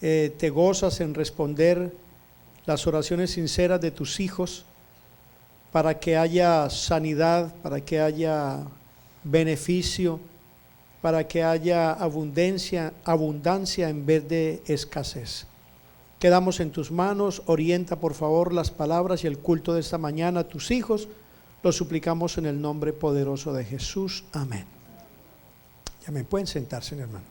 te gozas en responder las oraciones sinceras de tus hijos para que haya sanidad, para que haya beneficio, para que haya abundancia en vez de escasez. Quedamos en tus manos. Orienta por favor las palabras y el culto de esta mañana a tus hijos. Lo suplicamos en el nombre poderoso de Jesús. Amén. Ya me pueden sentarse, mi hermano.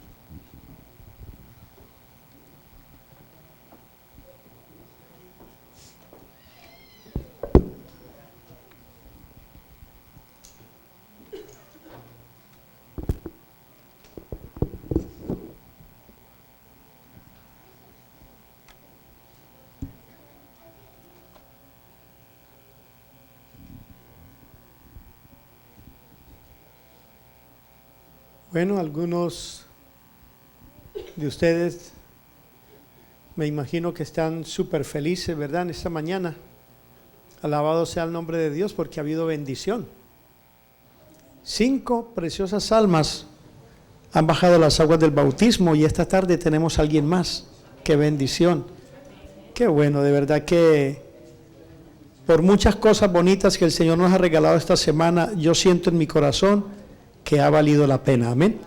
Bueno, algunos de ustedes me imagino que están súper felices, ¿verdad? En esta mañana. Alabado sea el nombre de Dios porque ha habido bendición. 5 preciosas almas han bajado las aguas del bautismo y esta tarde tenemos a alguien más. ¡Qué bendición! ¡Qué bueno! De verdad que por muchas cosas bonitas que el Señor nos ha regalado esta semana, yo siento en mi corazón que ha valido la pena. Amén.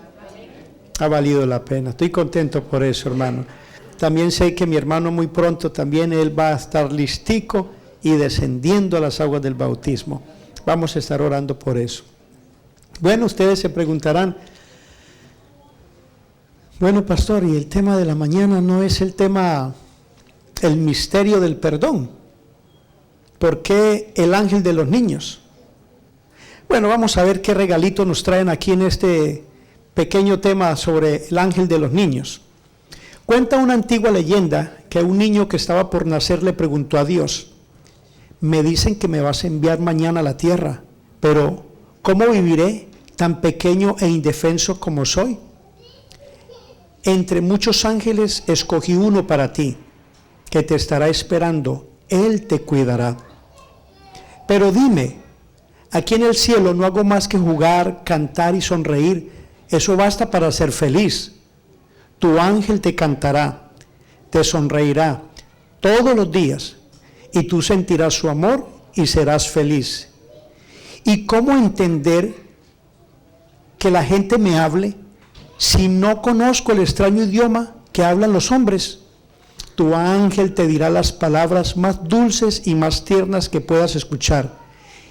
Ha valido la pena. Estoy contento por eso, hermano. También sé que mi hermano muy pronto también él va a estar listico y descendiendo a las aguas del bautismo. Vamos a estar orando por eso. Bueno, ustedes se preguntarán, bueno, pastor, y el tema de la mañana no es el tema, el misterio del perdón. ¿Por qué el ángel de los niños? Bueno, vamos a ver qué regalito nos traen aquí en este pequeño tema sobre el ángel de los niños. Cuenta una antigua leyenda que un niño que estaba por nacer le preguntó a Dios: me dicen que me vas a enviar mañana a la tierra, pero ¿cómo viviré tan pequeño e indefenso como soy? Entre muchos ángeles escogí uno para ti, que te estará esperando, él te cuidará. Pero dime, aquí en el cielo no hago más que jugar, cantar y sonreír. Eso basta para ser feliz. Tu ángel te cantará, te sonreirá todos los días y tú sentirás su amor y serás feliz. ¿Y cómo entender que la gente me hable si no conozco el extraño idioma que hablan los hombres? Tu ángel te dirá las palabras más dulces y más tiernas que puedas escuchar.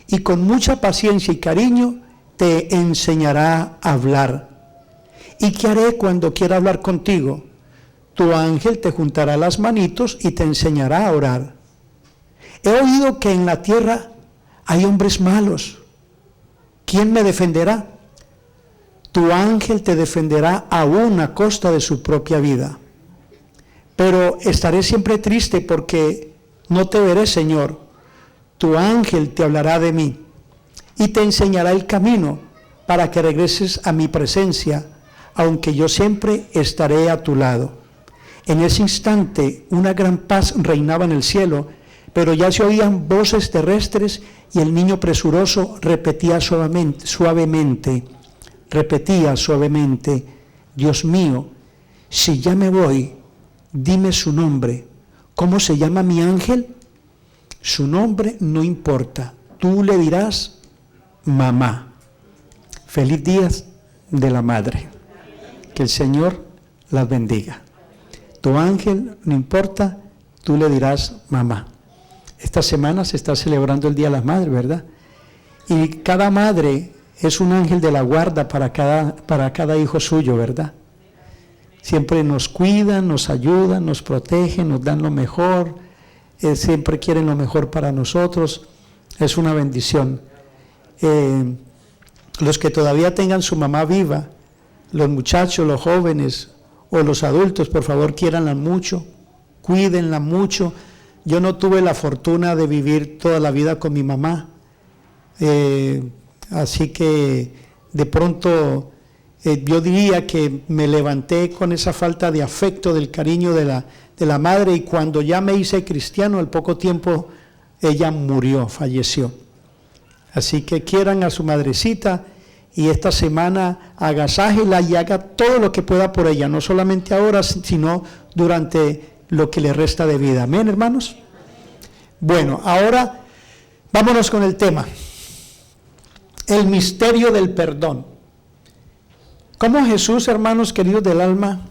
Y con mucha paciencia y cariño te enseñará a hablar. ¿Y qué haré cuando quiera hablar contigo? Tu ángel te juntará las manitos y te enseñará a orar. He oído que en la tierra hay hombres malos. ¿Quién me defenderá? Tu ángel te defenderá aún a costa de su propia vida. Pero estaré siempre triste porque no te veré, Señor. Tu ángel te hablará de mí y te enseñará el camino para que regreses a mi presencia, aunque yo siempre estaré a tu lado. En ese instante una gran paz reinaba en el cielo, pero ya se oían voces terrestres y el niño presuroso repetía suavemente, Dios mío, si ya me voy, dime su nombre. ¿Cómo se llama mi ángel? Su nombre no importa, tú le dirás mamá. Feliz día de la madre. Que el Señor las bendiga. Tu ángel no importa, tú le dirás mamá. Esta semana se está celebrando el Día de las Madres, ¿verdad? Y cada madre es un ángel de la guarda para cada hijo suyo, ¿verdad? Siempre nos cuidan, nos ayudan, nos protegen, nos dan lo mejor. Siempre quieren lo mejor para nosotros. Es una bendición. Los que todavía tengan su mamá viva, los muchachos, los jóvenes o los adultos, por favor, quiéranla mucho, cuídenla mucho. Yo no tuve la fortuna de vivir toda la vida con mi mamá, así que de pronto yo diría que me levanté con esa falta de afecto, del cariño de la madre, y cuando ya me hice cristiano, al poco tiempo ella murió, falleció. Así que quieran a su madrecita y esta semana agasájela y haga todo lo que pueda por ella, no solamente ahora, sino durante lo que le resta de vida. Amén, hermanos. Bueno, ahora vámonos con el tema, el misterio del perdón. ¿Cómo Jesús, hermanos queridos del alma,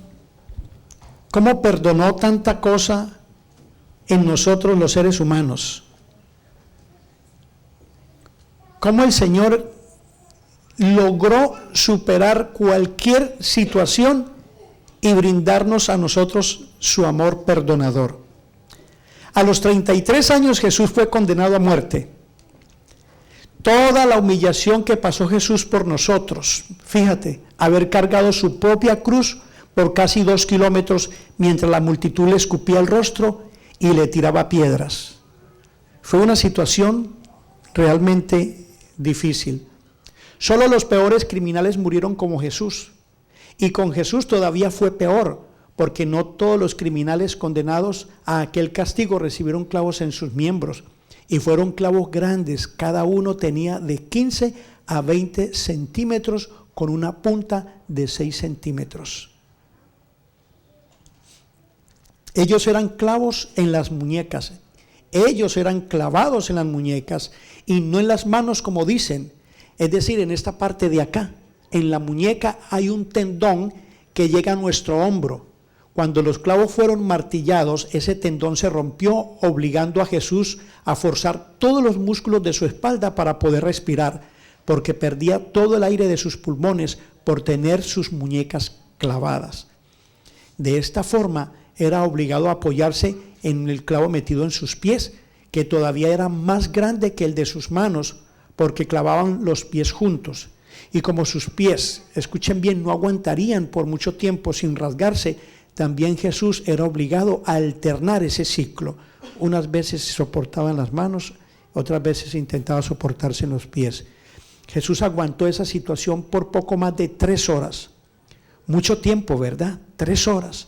cómo perdonó tanta cosa en nosotros los seres humanos? ¿Cómo el Señor logró superar cualquier situación y brindarnos a nosotros su amor perdonador? A los 33 años Jesús fue condenado a muerte. Toda la humillación que pasó Jesús por nosotros, fíjate, haber cargado su propia cruz por casi 2 kilómetros mientras la multitud le escupía el rostro y le tiraba piedras. Fue una situación realmente difícil. Solo los peores criminales murieron como Jesús, y con Jesús todavía fue peor, porque no todos los criminales condenados a aquel castigo recibieron clavos en sus miembros, y fueron clavos grandes, cada uno tenía de 15 a 20 centímetros con una punta de 6 centímetros. Ellos eran clavos en las muñecas, ellos eran clavados en las muñecas y no en las manos como dicen, es decir, en esta parte de acá. En la muñeca hay un tendón que llega a nuestro hombro. Cuando los clavos fueron martillados, ese tendón se rompió, obligando a Jesús a forzar todos los músculos de su espalda para poder respirar, porque perdía todo el aire de sus pulmones por tener sus muñecas clavadas. De esta forma, era obligado a apoyarse en el clavo metido en sus pies, que todavía era más grande que el de sus manos, porque clavaban los pies juntos. Y como sus pies, escuchen bien, no aguantarían por mucho tiempo sin rasgarse, también Jesús era obligado a alternar ese ciclo. Unas veces se soportaba en las manos, otras veces intentaba soportarse en los pies. Jesús aguantó esa situación por poco más de 3 horas. Mucho tiempo, ¿verdad? 3 horas.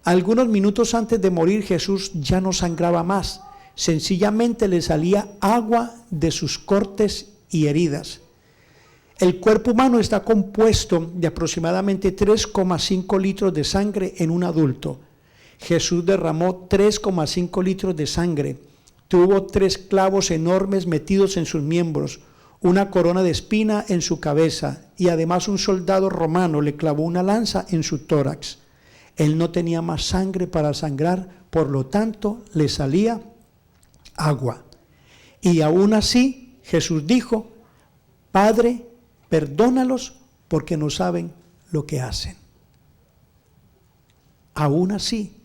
Algunos minutos antes de morir, Jesús ya no sangraba más. Sencillamente le salía agua de sus cortes y heridas. El cuerpo humano está compuesto de aproximadamente 3,5 litros de sangre en un adulto. Jesús derramó 3,5 litros de sangre. Tuvo 3 clavos enormes metidos en sus miembros, una corona de espina en su cabeza, y además un soldado romano le clavó una lanza en su tórax. Él no tenía más sangre para sangrar, por lo tanto le salía agua. Y aún así Jesús dijo: Padre, perdónalos porque no saben lo que hacen. Aún así,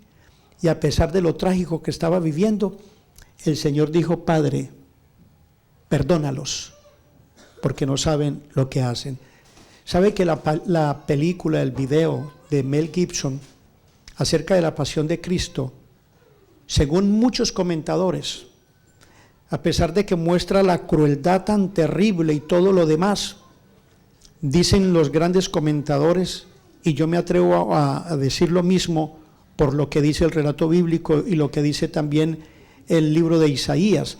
y a pesar de lo trágico que estaba viviendo, el Señor dijo: Padre, perdónalos porque no saben lo que hacen. ¿Sabe que la película, el video de Mel Gibson acerca de la pasión de Cristo, según muchos comentadores, a pesar de que muestra la crueldad tan terrible y todo lo demás, dicen los grandes comentadores, y yo me atrevo a decir lo mismo por lo que dice el relato bíblico y lo que dice también el libro de Isaías,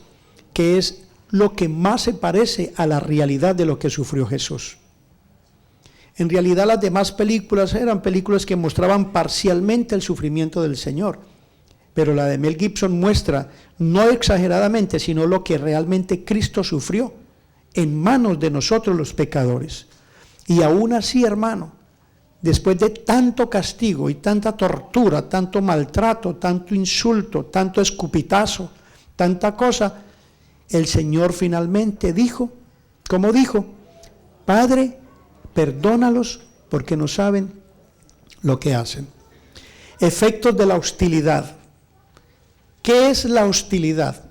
que es lo que más se parece a la realidad de lo que sufrió Jesús. En realidad las demás películas eran películas que mostraban parcialmente el sufrimiento del Señor, pero la de Mel Gibson muestra, no exageradamente, sino lo que realmente Cristo sufrió en manos de nosotros los pecadores. Y aún así, hermano, después de tanto castigo y tanta tortura, tanto maltrato, tanto insulto, tanto escupitazo, tanta cosa, el Señor finalmente dijo, ¿cómo dijo? Padre, perdónalos porque no saben lo que hacen. Efectos de la hostilidad. ¿Qué es la hostilidad?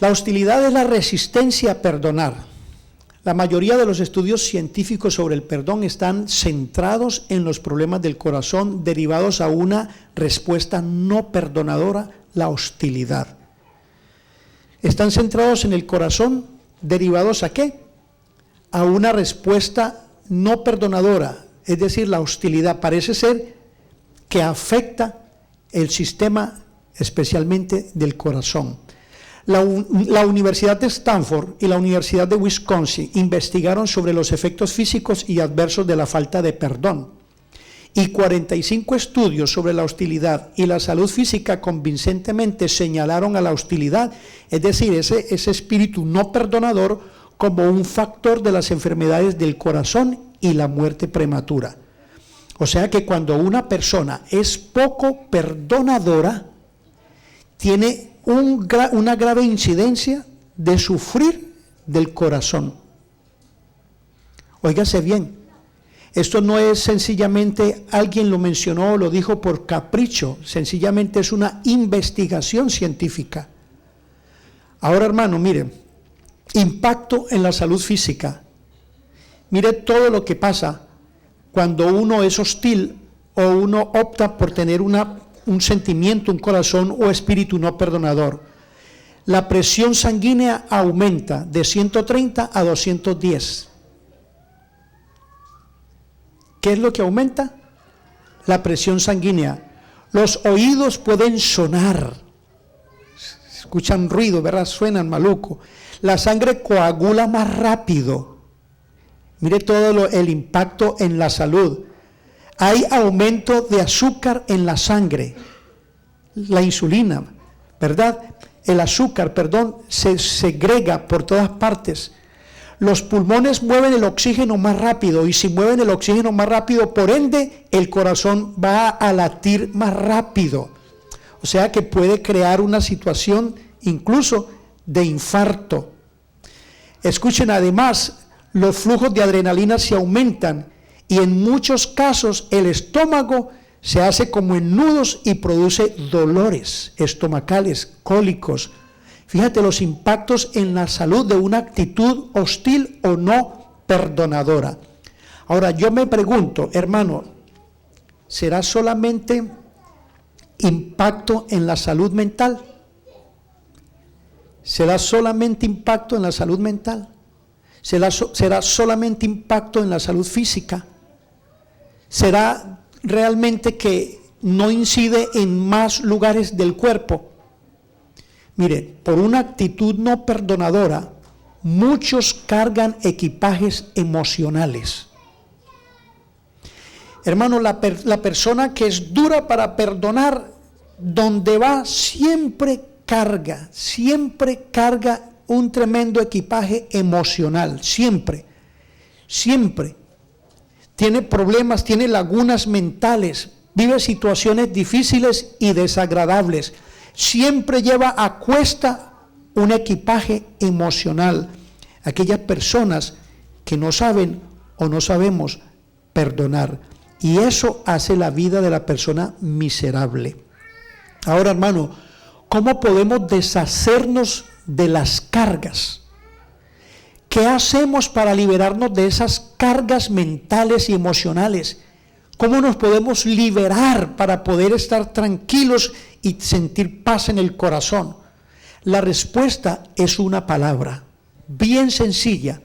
La hostilidad es la resistencia a perdonar. La mayoría de los estudios científicos sobre el perdón están centrados en los problemas del corazón derivados a una respuesta no perdonadora, la hostilidad. Están centrados en el corazón derivados ¿a qué? A una respuesta no perdonadora, es decir, la hostilidad parece ser que afecta el sistema especialmente del corazón. La Universidad de Stanford y la Universidad de Wisconsin investigaron sobre los efectos físicos y adversos de la falta de perdón. Y 45 estudios sobre la hostilidad y la salud física convincentemente señalaron a la hostilidad, es decir, ese espíritu no perdonador, como un factor de las enfermedades del corazón y la muerte prematura. O sea que cuando una persona es poco perdonadora, tiene una grave incidencia de sufrir del corazón. Óigase bien, esto no es sencillamente alguien lo mencionó o lo dijo por capricho, sencillamente es una investigación científica. Ahora, hermano, mire, impacto en la salud física. Mire todo lo que pasa cuando uno es hostil o uno opta por tener un sentimiento, un corazón o espíritu no perdonador. La presión sanguínea aumenta de 130 a 210. ¿Qué es lo que aumenta? La presión sanguínea. Los oídos pueden sonar. Escuchan ruido, ¿verdad? Suenan maluco. La sangre coagula más rápido. Mire todo el impacto en la salud. Hay aumento de azúcar en la sangre. La insulina, ¿verdad? El azúcar, se segrega por todas partes. Los pulmones mueven el oxígeno más rápido, y si mueven el oxígeno más rápido, por ende, el corazón va a latir más rápido. O sea que puede crear una situación incluso de infarto. Escuchen, además, los flujos de adrenalina se aumentan y en muchos casos el estómago se hace como en nudos y produce dolores estomacales, cólicos. Fíjate los impactos en la salud de una actitud hostil o no perdonadora. Ahora yo me pregunto, hermano, ¿será solamente impacto en la salud mental? ¿Será solamente impacto en la salud mental? ¿Será solamente impacto en la salud física? ¿Será realmente que no incide en más lugares del cuerpo? Mire, por una actitud no perdonadora, muchos cargan equipajes emocionales. Hermano, la persona que es dura para perdonar, donde va siempre carga un tremendo equipaje emocional, siempre. Tiene problemas, tiene lagunas mentales, vive situaciones difíciles y desagradables. Siempre lleva a cuesta un equipaje emocional. Aquellas personas que no saben o no sabemos perdonar. Y eso hace la vida de la persona miserable. Ahora, hermano, ¿cómo podemos deshacernos de las cargas? ¿Qué hacemos para liberarnos de esas cargas mentales y emocionales? ¿Cómo nos podemos liberar para poder estar tranquilos y sentir paz en el corazón? La respuesta es una palabra, bien sencilla: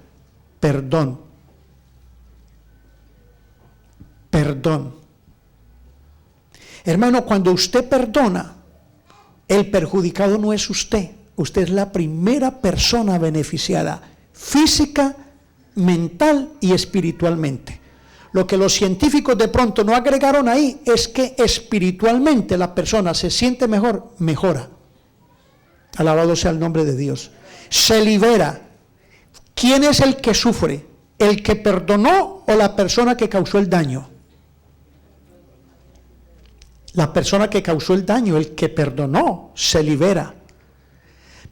perdón. Perdón. Hermano, cuando usted perdona, el perjudicado no es usted. Usted es la primera persona beneficiada, física, mental y espiritualmente. Lo que los científicos de pronto no agregaron ahí es que espiritualmente la persona se siente mejor, mejora. Alabado sea el nombre de Dios. Se libera. ¿Quién es el que sufre? ¿El que perdonó o la persona que causó el daño? La persona que causó el daño, el que perdonó, se libera.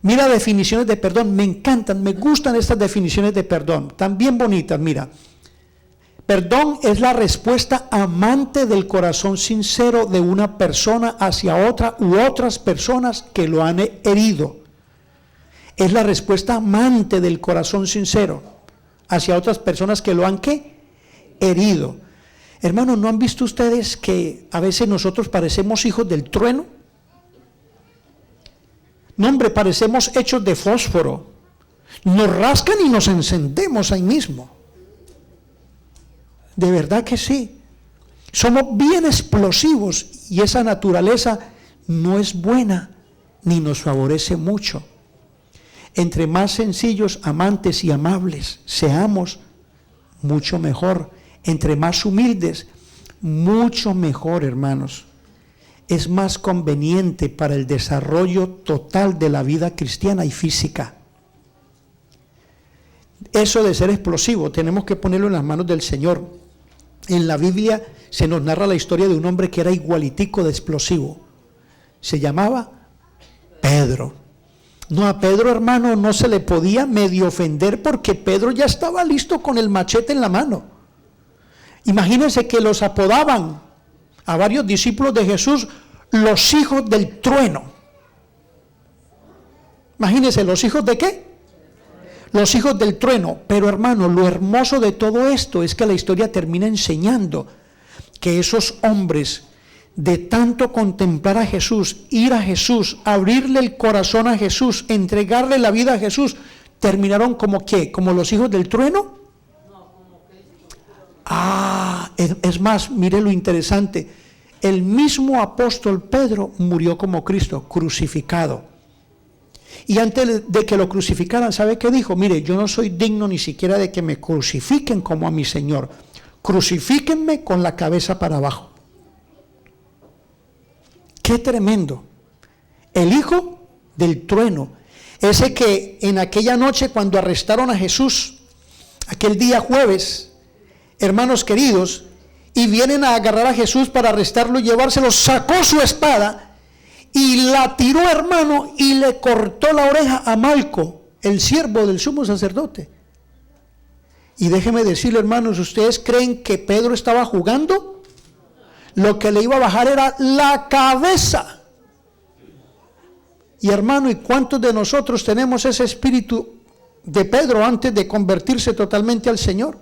Mira definiciones de perdón, me encantan, me gustan estas definiciones de perdón, tan bien bonitas, mira. Perdón es la respuesta amante del corazón sincero de una persona hacia otra u otras personas que lo han herido. Es la respuesta amante del corazón sincero hacia otras personas que lo han, ¿qué? Herido. Hermanos, ¿no han visto ustedes que a veces nosotros parecemos hijos del trueno? No, hombre, parecemos hechos de fósforo. Nos rascan y nos encendemos ahí mismo. De verdad que sí. Somos bien explosivos y esa naturaleza no es buena ni nos favorece mucho. Entre más sencillos, amantes y amables seamos, mucho mejor. Entre más humildes, mucho mejor, hermanos. Es más conveniente para el desarrollo total de la vida cristiana y física. Eso de ser explosivo, tenemos que ponerlo en las manos del Señor. En la Biblia se nos narra la historia de un hombre que era igualitico de explosivo. Se llamaba Pedro. No, a Pedro, hermano, no se le podía medio ofender porque Pedro ya estaba listo con el machete en la mano. Imagínense que los apodaban a varios discípulos de Jesús los hijos del trueno. Imagínense, ¿los hijos de qué? Los hijos del trueno. Pero, hermano, lo hermoso de todo esto es que la historia termina enseñando que esos hombres, de tanto contemplar a Jesús, ir a Jesús, abrirle el corazón a Jesús, entregarle la vida a Jesús, terminaron como ¿qué? ¿Como los hijos del trueno? Es más, mire lo interesante, el mismo apóstol Pedro murió como Cristo, crucificado. Y antes de que lo crucificaran, ¿sabe qué dijo? Mire, yo no soy digno ni siquiera de que me crucifiquen como a mi Señor. Crucifíquenme con la cabeza para abajo. ¡Qué tremendo! El hijo del trueno, ese que en aquella noche cuando arrestaron a Jesús, aquel día jueves, hermanos queridos, y vienen a agarrar a Jesús para arrestarlo y llevárselo, sacó su espada y la tiró, hermano, y le cortó la oreja a Malco, el siervo del sumo sacerdote. Y déjeme decirle, hermanos, ¿ustedes creen que Pedro estaba jugando? Lo que le iba a bajar era la cabeza. Y hermano, ¿y cuántos de nosotros tenemos ese espíritu de Pedro antes de convertirse totalmente al Señor?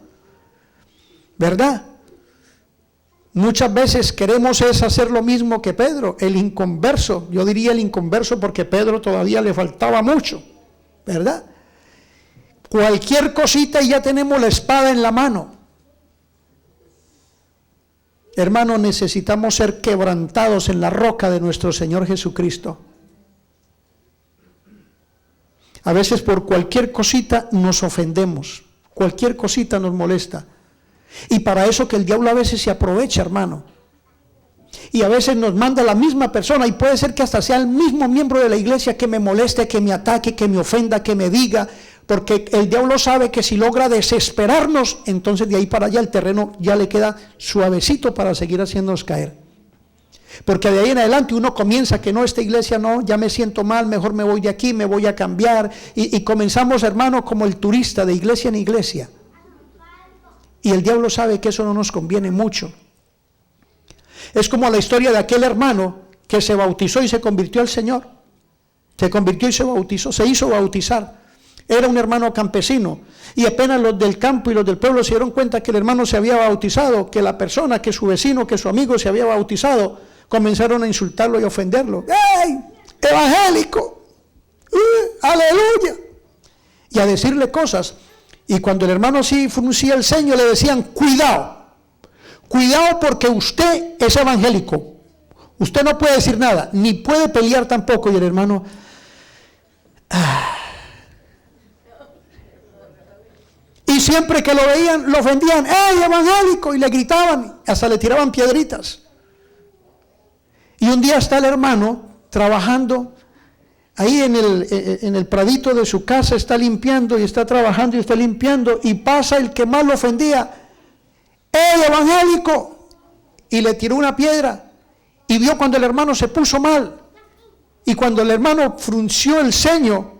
¿Verdad? Muchas veces queremos hacer lo mismo que Pedro, el inconverso. Yo diría el inconverso porque Pedro todavía le faltaba mucho, ¿verdad? Cualquier cosita y ya tenemos la espada en la mano. Hermanos, necesitamos ser quebrantados en la roca de nuestro Señor Jesucristo. A veces por cualquier cosita nos ofendemos, cualquier cosita nos molesta. Y para eso que el diablo a veces se aprovecha, hermano. Y a veces nos manda la misma persona, y puede ser que hasta sea el mismo miembro de la iglesia que me moleste, que me ataque, que me ofenda, que me diga, porque el diablo sabe que si logra desesperarnos, entonces de ahí para allá el terreno ya le queda suavecito para seguir haciéndonos caer. Porque de ahí en adelante uno comienza que no, esta iglesia no, ya me siento mal, mejor me voy de aquí, me voy a cambiar, y comenzamos, hermano, como el turista de iglesia en iglesia. Y el diablo sabe que eso no nos conviene mucho. Es como la historia de aquel hermano que se bautizó y se convirtió al Señor. Se convirtió y se bautizó, se hizo bautizar. Era un hermano campesino. Y apenas los del campo y los del pueblo se dieron cuenta que el hermano se había bautizado, que la persona, que su vecino, que su amigo se había bautizado, comenzaron a insultarlo y a ofenderlo. ¡Ey! ¡Evangélico! ¡Aleluya! Y a decirle cosas. Y cuando el hermano así fruncía el ceño, le decían, cuidado, cuidado porque usted es evangélico. Usted no puede decir nada, ni puede pelear tampoco. Y el hermano, y siempre que lo veían, lo ofendían, ¡ey, evangélico! Y le gritaban, hasta le tiraban piedritas. Y un día está el hermano trabajando ahí en el pradito de su casa, está limpiando y está trabajando y está limpiando, y pasa el que más lo ofendía, ¡ey, evangélico! Y le tiró una piedra, y vio cuando el hermano se puso mal, y cuando el hermano frunció el ceño,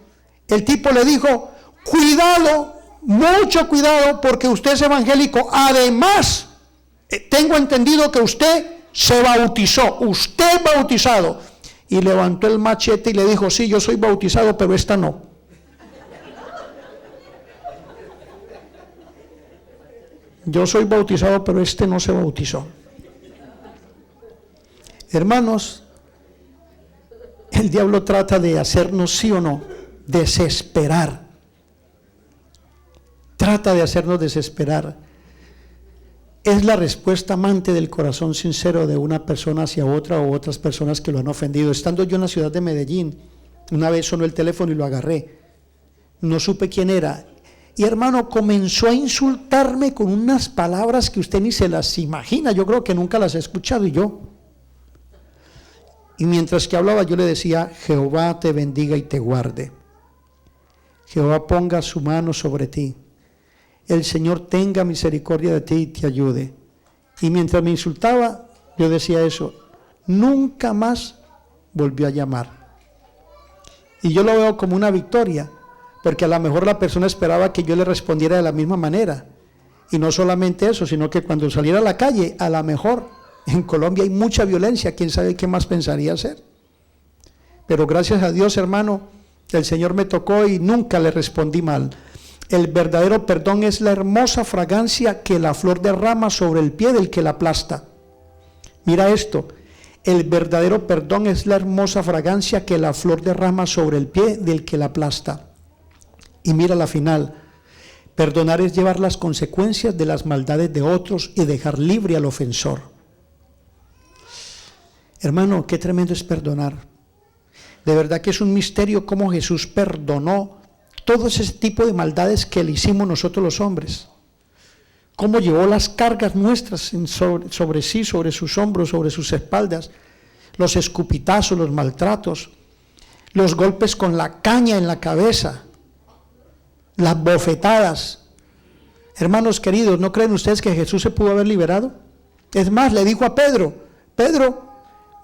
el tipo le dijo, cuidado, mucho cuidado, porque usted es evangélico, además, tengo entendido que usted se bautizó, usted bautizado. Y levantó el machete y le dijo, sí, yo soy bautizado, pero esta no. Yo soy bautizado, pero este no se bautizó. Hermanos, el diablo trata de hacernos, sí o no, desesperar. Trata de hacernos desesperar. Es la respuesta amante del corazón sincero de una persona hacia otra o otras personas que lo han ofendido. Estando yo en la ciudad de Medellín, una vez sonó el teléfono y lo agarré. no supe quién era. Y hermano, comenzó a insultarme con unas palabras que usted ni se las imagina. Yo creo que nunca las he escuchado. Y mientras que hablaba yo le decía: Jehová te bendiga y te guarde. Jehová ponga su mano sobre ti. El Señor tenga misericordia de ti y te ayude. Y mientras me insultaba, yo decía eso. Nunca más volvió a llamar. Y yo lo veo como una victoria, porque a lo mejor la persona esperaba que yo le respondiera de la misma manera. Y no solamente eso, sino que cuando saliera a la calle, a lo mejor en Colombia hay mucha violencia, quién sabe qué más pensaría hacer. Pero gracias a Dios, hermano, el Señor me tocó y nunca le respondí mal. El verdadero perdón es la hermosa fragancia que la flor derrama sobre el pie del que la aplasta. Mira esto, el verdadero perdón es la hermosa fragancia que la flor derrama sobre el pie del que la aplasta. Y mira la final: perdonar es llevar las consecuencias de las maldades de otros y dejar libre al ofensor. Hermano, qué tremendo es perdonar. De verdad que es un misterio cómo Jesús perdonó todo ese tipo de maldades que le hicimos nosotros los hombres. Cómo llevó las cargas nuestras sobre sí, sobre sus hombros, sobre sus espaldas, los escupitazos, los maltratos, los golpes con la caña en la cabeza, las bofetadas. Hermanos queridos, ¿no creen ustedes que Jesús se pudo haber liberado? Es más, le dijo a Pedro: Pedro,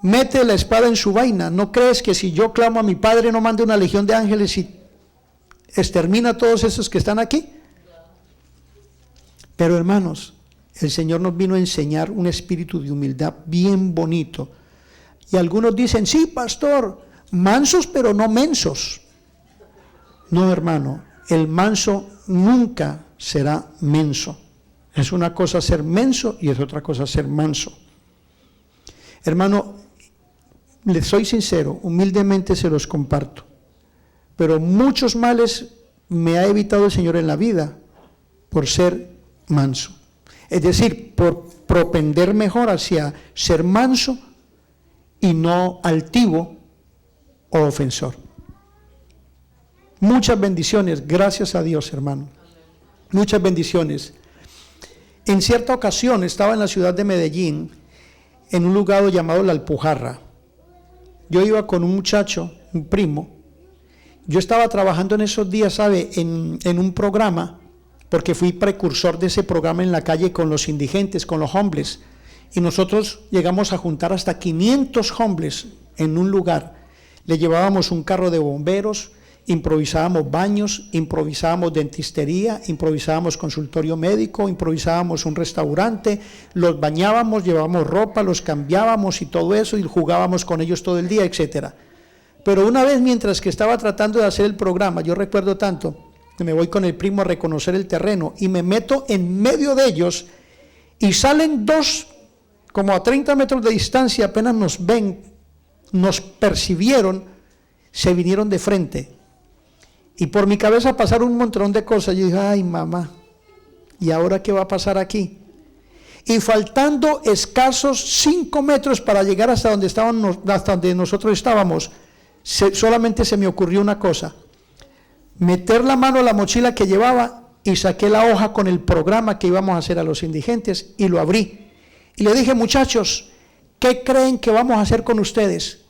mete la espada en su vaina. ¿No crees que si yo clamo a mi Padre no mande una legión de ángeles y extermina a todos esos que están aquí? Pero hermanos, el Señor nos vino a enseñar un espíritu de humildad bien bonito. Y algunos dicen: sí, pastor, mansos pero no mensos. No, hermano, el manso nunca será menso. Es una cosa ser menso y es otra cosa ser manso. Hermano, les soy sincero, humildemente se los comparto, pero muchos males me ha evitado el Señor en la vida por ser manso. Es decir, por propender mejor hacia ser manso y no altivo o ofensor. Muchas bendiciones, gracias a Dios, hermano. Muchas bendiciones. En cierta ocasión estaba en la ciudad de Medellín, en un lugar llamado La Alpujarra. Yo iba con un muchacho, un primo. Yo estaba trabajando en esos días, ¿sabe?, en un programa, porque fui precursor de ese programa en la calle con los indigentes, con los homeless. Y nosotros llegamos a juntar hasta 500 homeless en un lugar. Le llevábamos un carro de bomberos, improvisábamos baños, improvisábamos dentistería, improvisábamos consultorio médico, improvisábamos un restaurante, los bañábamos, llevábamos ropa, los cambiábamos y todo eso, y jugábamos con ellos todo el día, etcétera. Pero una vez, mientras que estaba tratando de hacer el programa, yo recuerdo tanto que me voy con el primo a reconocer el terreno y me meto en medio de ellos y salen dos, como a 30 metros de distancia, apenas nos ven, nos percibieron, se vinieron de frente. Y por mi cabeza pasaron un montón de cosas. Yo dije: ay, mamá, ¿y ahora qué va a pasar aquí? Y faltando escasos 5 metros para llegar hasta donde nosotros estábamos, solamente se me ocurrió una cosa: meter la mano a la mochila que llevaba y saqué la hoja con el programa que íbamos a hacer a los indigentes y lo abrí. Y le dije: muchachos, ¿qué creen que vamos a hacer con ustedes?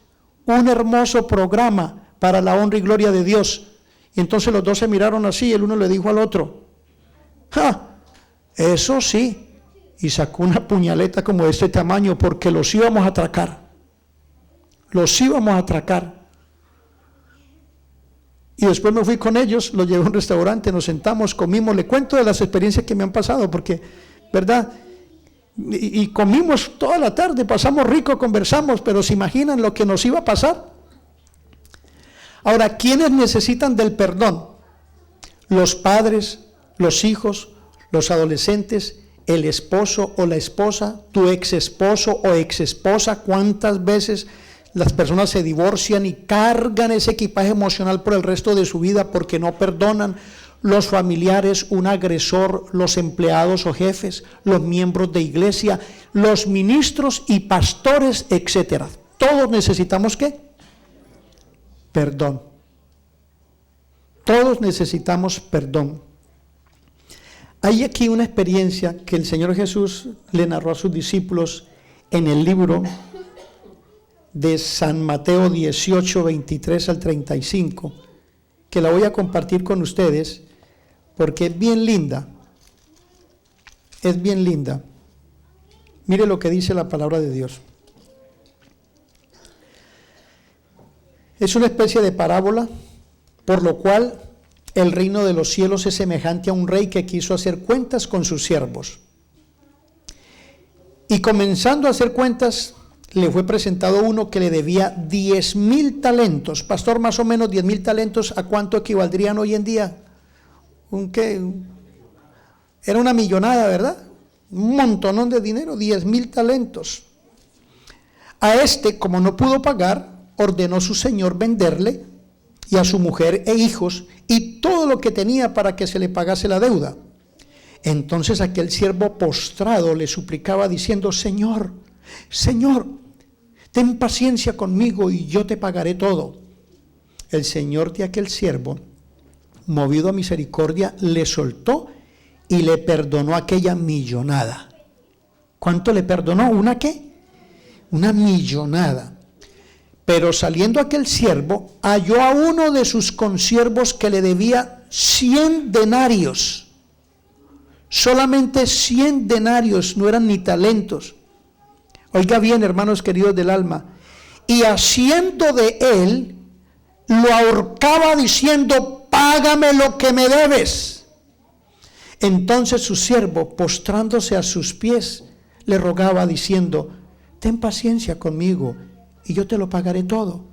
Un hermoso programa para la honra y gloria de Dios. Y entonces los dos se miraron así, el uno le dijo al otro: ¡ja! Eso sí. Y sacó una puñaleta como de este tamaño, porque los íbamos a atracar. Los íbamos a atracar. Y después me fui con ellos, los llevé a un restaurante, nos sentamos, comimos. Le cuento de las experiencias que me han pasado, porque, ¿verdad? Y comimos toda la tarde, pasamos rico, conversamos, pero ¿se imaginan lo que nos iba a pasar? Ahora, ¿quiénes necesitan del perdón? Los padres, los hijos, los adolescentes, el esposo o la esposa, tu ex esposo o ex esposa. ¿Cuántas veces las personas se divorcian y cargan ese equipaje emocional por el resto de su vida porque no perdonan? Los familiares, un agresor, los empleados o jefes, los miembros de iglesia, los ministros y pastores, etcétera. Todos necesitamos ¿qué? Perdón. Todos necesitamos perdón. Hay aquí una experiencia que el Señor Jesús le narró a sus discípulos en el libro de San Mateo 18, 23 al 35, que la voy a compartir con ustedes porque es bien linda. Es bien linda. Mire lo que dice la palabra de Dios. Es una especie de parábola, por lo cual el reino de los cielos es semejante a un rey que quiso hacer cuentas con sus siervos. Y comenzando a hacer cuentas, le fue presentado uno que le debía 10,000 talentos. Pastor, más o menos 10,000 talentos, ¿a cuánto equivaldrían hoy en día? Era una millonada, ¿verdad? Un montonón de dinero, 10,000 talentos. A este, como no pudo pagar, ordenó su señor venderle y a su mujer e hijos y todo lo que tenía para que se le pagase la deuda. Entonces aquel siervo postrado le suplicaba diciendo: Señor, Señor, ten paciencia conmigo y yo te pagaré todo. El señor de aquel siervo, movido a misericordia, le soltó y le perdonó aquella millonada. ¿Cuánto le perdonó? ¿Una qué? Una millonada. Pero saliendo aquel siervo, halló a uno de sus consiervos que le debía 100 denarios. Solamente 100 denarios, no eran ni talentos. Oiga bien, hermanos queridos del alma. Y haciendo de él, lo ahorcaba diciendo: págame lo que me debes. Entonces su siervo, postrándose a sus pies, le rogaba diciendo: ten paciencia conmigo y yo te lo pagaré todo.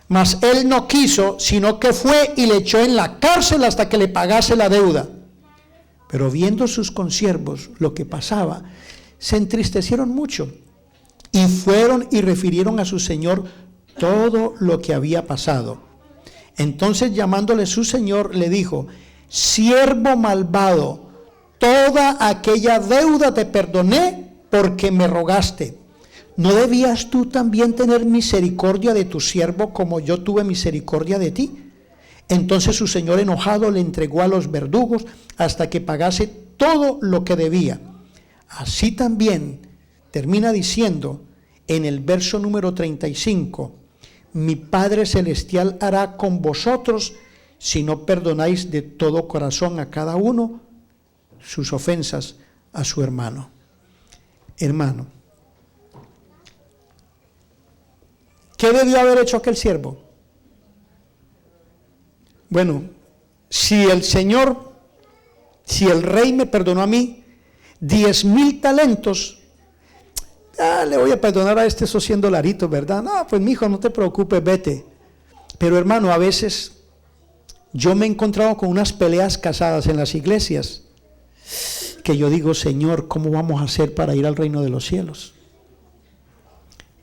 Mas él no quiso, sino que fue y le echó en la cárcel hasta que le pagase la deuda. Pero viendo sus consiervos lo que pasaba, se entristecieron mucho y fueron y refirieron a su señor todo lo que había pasado. Entonces, llamándole su señor, le dijo: siervo malvado, toda aquella deuda te perdoné porque me rogaste. ¿No debías tú también tener misericordia de tu siervo como yo tuve misericordia de ti? Entonces su señor, enojado, le entregó a los verdugos hasta que pagase todo lo que debía. Así también termina diciendo en el verso número 35: mi Padre Celestial hará con vosotros si no perdonáis de todo corazón a cada uno sus ofensas a su hermano. Hermano, ¿qué debió haber hecho aquel siervo? Bueno, si el rey me perdonó a mí 10,000 talentos, le voy a perdonar a esos 100 dolaritos, ¿verdad? No, pues mi hijo, no te preocupes, vete. Pero hermano, a veces yo me he encontrado con unas peleas casadas en las iglesias que yo digo: Señor, ¿cómo vamos a hacer para ir al reino de los cielos?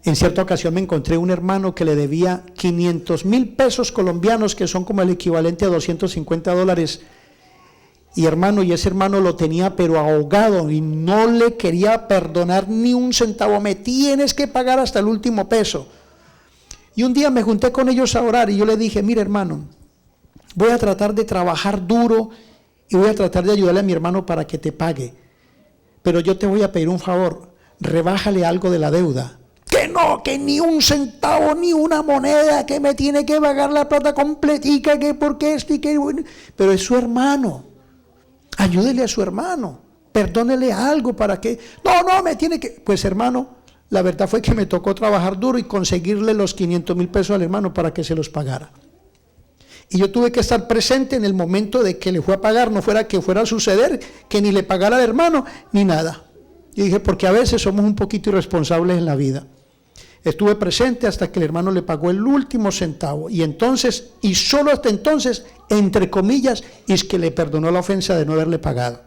En cierta ocasión me encontré un hermano que le debía 500,000 pesos colombianos, que son como el equivalente a $250. Y ese hermano lo tenía pero ahogado y no le quería perdonar ni un centavo. Me tienes que pagar hasta el último peso. Y un día me junté con ellos a orar y yo le dije: mire, hermano, voy a tratar de trabajar duro y voy a tratar de ayudarle a mi hermano para que te pague. Pero yo te voy a pedir un favor: rebájale algo de la deuda. Que no, que ni un centavo, ni una moneda, que me tiene que pagar la plata completica, que porque esto y que bueno. Pero es su hermano. Ayúdele a su hermano. Perdónele algo para que. No, me tiene que. Pues hermano, la verdad fue que me tocó trabajar duro y conseguirle los 500,000 pesos al hermano para que se los pagara. Y yo tuve que estar presente en el momento de que le fue a pagar, no fuera que fuera a suceder que ni le pagara al hermano ni nada. Y dije, porque a veces somos un poquito irresponsables en la vida. Estuve presente hasta que el hermano le pagó el último centavo. Y entonces, y solo hasta entonces, entre comillas, es que le perdonó la ofensa de no haberle pagado.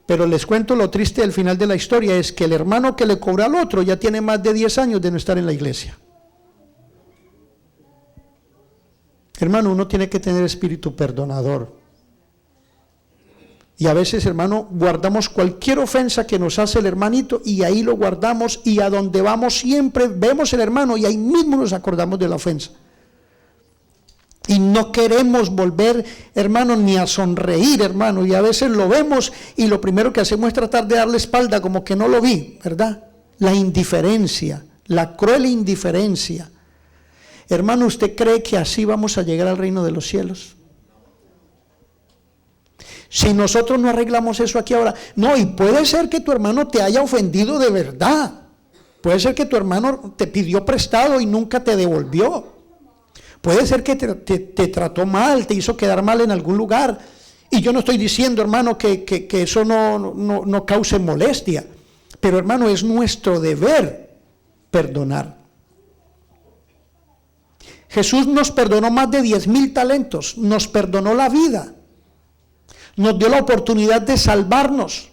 Pero les cuento lo triste del final de la historia: es que el hermano que le cobró al otro ya tiene más de 10 años de no estar en la iglesia. Hermano, uno tiene que tener espíritu perdonador. Y a veces, hermano, guardamos cualquier ofensa que nos hace el hermanito y ahí lo guardamos, y a donde vamos siempre vemos el hermano y ahí mismo nos acordamos de la ofensa. Y no queremos volver, hermano, ni a sonreír, hermano. Y a veces lo vemos y lo primero que hacemos es tratar de darle espalda como que no lo vi, ¿verdad? La indiferencia, la cruel indiferencia. Hermano, ¿usted cree que así vamos a llegar al reino de los cielos? Si nosotros no arreglamos eso aquí ahora. No, y puede ser que tu hermano te haya ofendido de verdad. Puede ser que tu hermano te pidió prestado y nunca te devolvió. Puede ser que te trató mal, te hizo quedar mal en algún lugar. Y yo no estoy diciendo, hermano, que eso no cause molestia. Pero, hermano, es nuestro deber perdonar. Jesús nos perdonó más de 10,000 talentos. Nos perdonó la vida. Nos dio la oportunidad de salvarnos.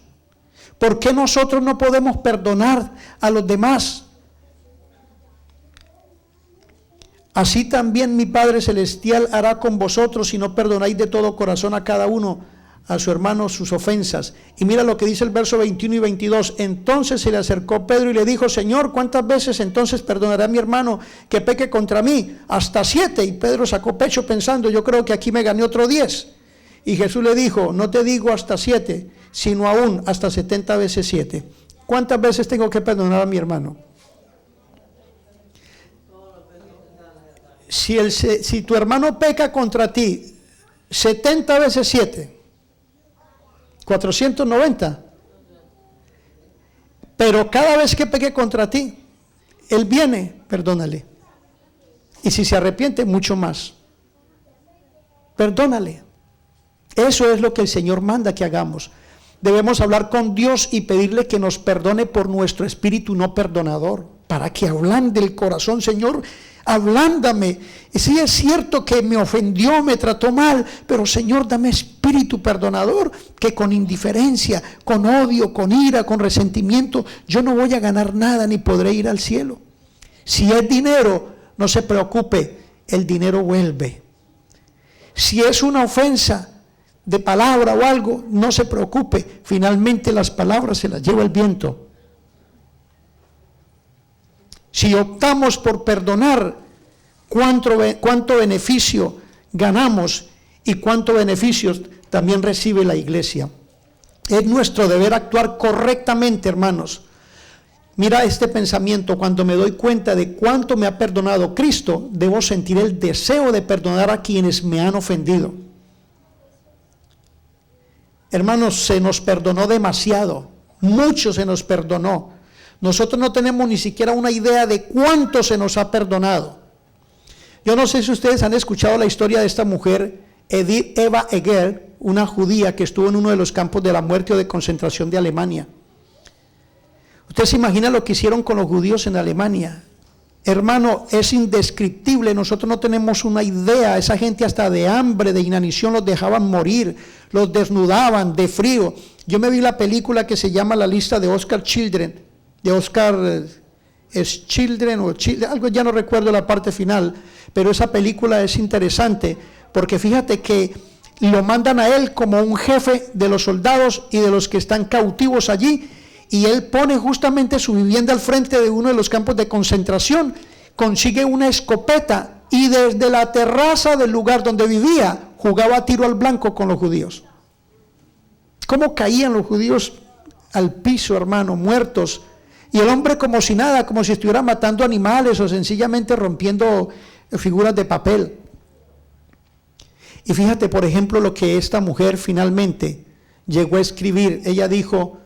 ¿Por qué nosotros no podemos perdonar a los demás? Así también mi Padre Celestial hará con vosotros si no perdonáis de todo corazón a cada uno, a su hermano, sus ofensas. Y mira lo que dice el verso 21 y 22. Entonces se le acercó Pedro y le dijo: Señor, ¿cuántas veces entonces perdonaré a mi hermano que peque contra mí? Hasta 7. Y Pedro sacó pecho pensando: yo creo que aquí me gané otro 10. Y Jesús le dijo: no te digo hasta 7, sino aún hasta 70 veces 7. ¿Cuántas veces tengo que perdonar a mi hermano? Si tu hermano peca contra ti 70 veces 7, 490. Pero cada vez que peque contra ti, él viene, perdónale. Y si se arrepiente, mucho más. Perdónale. Eso es lo que el Señor manda que hagamos. Debemos hablar con Dios y pedirle que nos perdone por nuestro espíritu no perdonador, para que ablande el corazón. Señor, ablándame. Sí, es cierto que me ofendió, me trató mal, pero Señor, dame espíritu perdonador, que con indiferencia, con odio, con ira, con resentimiento, yo no voy a ganar nada ni podré ir al cielo. Si es dinero, no se preocupe, el dinero vuelve. Si es una ofensa de palabra o algo, no se preocupe, finalmente las palabras se las lleva el viento. Si optamos por perdonar, ¿cuánto beneficio ganamos y cuánto beneficios también recibe la iglesia? Es nuestro deber actuar correctamente, hermanos. Mira este pensamiento: cuando me doy cuenta de cuánto me ha perdonado Cristo, debo sentir el deseo de perdonar a quienes me han ofendido. Hermanos, se nos perdonó demasiado, mucho se nos perdonó. Nosotros no tenemos ni siquiera una idea de cuánto se nos ha perdonado. Yo no sé si ustedes han escuchado la historia de esta mujer, Eva Eger, una judía que estuvo en uno de los campos de la muerte o de concentración de Alemania. Usted se imagina lo que hicieron con los judíos en Alemania. Hermano, es indescriptible, nosotros no tenemos una idea. Esa gente hasta de hambre, de inanición, los dejaban morir, los desnudaban de frío. Yo me vi la película que se llama La lista de Oscar Children, de Oscar Children o Children, algo, ya no recuerdo la parte final, pero esa película es interesante, porque fíjate que lo mandan a él como un jefe de los soldados y de los que están cautivos allí, y él pone justamente su vivienda al frente de uno de los campos de concentración, consigue una escopeta y desde la terraza del lugar donde vivía jugaba a tiro al blanco con los judíos. ¿Cómo caían los judíos al piso, hermano, muertos? Y el hombre como si nada, como si estuviera matando animales o sencillamente rompiendo figuras de papel. Y fíjate, por ejemplo, lo que esta mujer finalmente llegó a escribir. Ella dijo: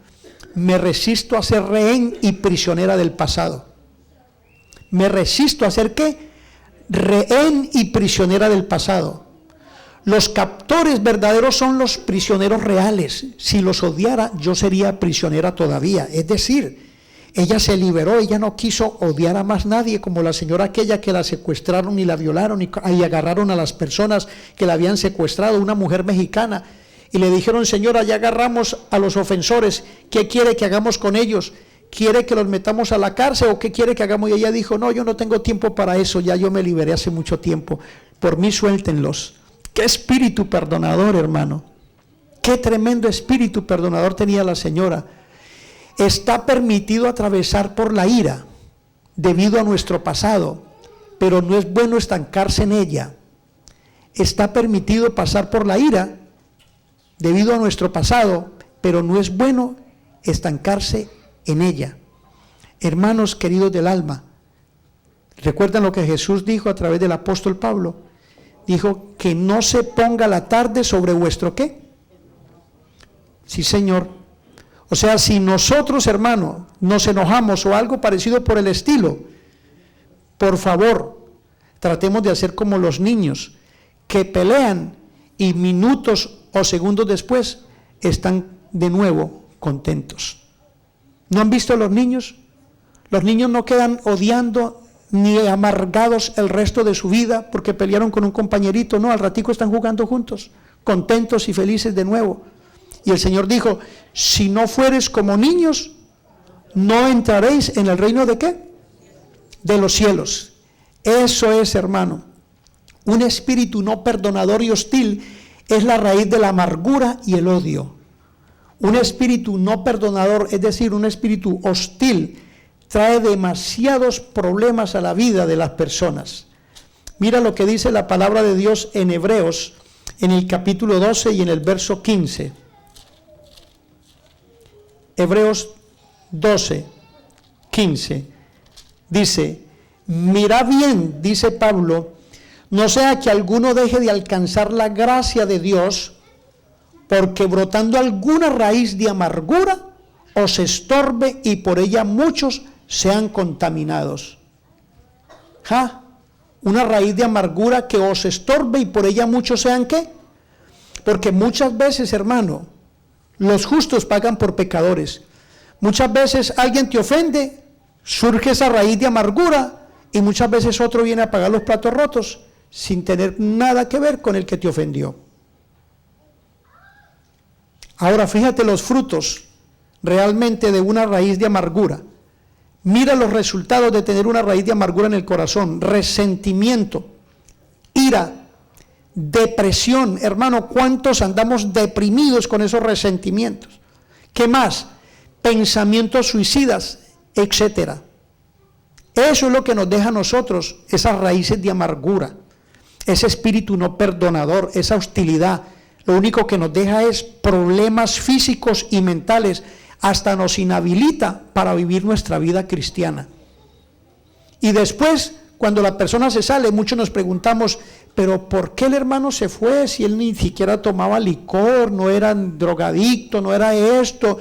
me resisto a ser rehén y prisionera del pasado. Me resisto a ser ¿qué? Rehén y prisionera del pasado. Los captores verdaderos son los prisioneros reales. Si los odiara, yo sería prisionera todavía. Es decir, ella se liberó, ella no quiso odiar a más nadie, como la señora aquella que la secuestraron y la violaron y agarraron a las personas que la habían secuestrado, una mujer mexicana. Y le dijeron: señora, ya agarramos a los ofensores, ¿qué quiere que hagamos con ellos? ¿Quiere que los metamos a la cárcel o qué quiere que hagamos? Y ella dijo: no, yo no tengo tiempo para eso, ya yo me liberé hace mucho tiempo, por mí suéltenlos. Qué espíritu perdonador, hermano. Qué tremendo espíritu perdonador tenía la señora. Está permitido atravesar por la ira debido a nuestro pasado, pero no es bueno estancarse en ella. está permitido pasar por la ira debido a nuestro pasado, pero no es bueno estancarse en ella. Hermanos queridos del alma, ¿recuerdan lo que Jesús dijo a través del apóstol Pablo? Dijo que no se ponga la tarde sobre vuestro ¿qué? Sí, Señor. O sea, si nosotros, hermano, nos enojamos o algo parecido por el estilo, por favor, tratemos de hacer como los niños, que pelean y minutos o segundos después están de nuevo contentos. ¿No han visto a los niños? Los niños no quedan odiando ni amargados el resto de su vida porque pelearon con un compañerito, no, al ratico están jugando juntos, contentos y felices de nuevo. Y el Señor dijo, si no fueres como niños, no entraréis en el reino de ¿qué? De los cielos. Eso es, hermano, un espíritu no perdonador y hostil es la raíz de la amargura y el odio. Un espíritu no perdonador, es decir, un espíritu hostil, trae demasiados problemas a la vida de las personas. Mira lo que dice la palabra de Dios en Hebreos, en el capítulo 12 y en el verso 15. Hebreos 12, 15, dice, mirad bien, dice Pablo, no sea que alguno deje de alcanzar la gracia de Dios, porque brotando alguna raíz de amargura os estorbe y por ella muchos sean contaminados. Una raíz de amargura que os estorbe y por ella muchos sean ¿qué? Porque muchas veces, hermano, los justos pagan por pecadores. Muchas veces alguien te ofende, surge esa raíz de amargura y muchas veces otro viene a pagar los platos rotos sin tener nada que ver con el que te ofendió. Ahora fíjate los frutos realmente de una raíz de amargura. Mira los resultados de tener una raíz de amargura en el corazón: resentimiento, ira, depresión. Hermano, ¿cuántos andamos deprimidos con esos resentimientos? ¿Qué más? Pensamientos suicidas, etcétera. Eso es lo que nos deja a nosotros esas raíces de amargura, ese espíritu no perdonador, esa hostilidad. Lo único que nos deja es problemas físicos y mentales, hasta nos inhabilita para vivir nuestra vida cristiana. Y después, cuando la persona se sale, muchos nos preguntamos, pero ¿por qué el hermano se fue si él ni siquiera tomaba licor, no era drogadicto, no era esto,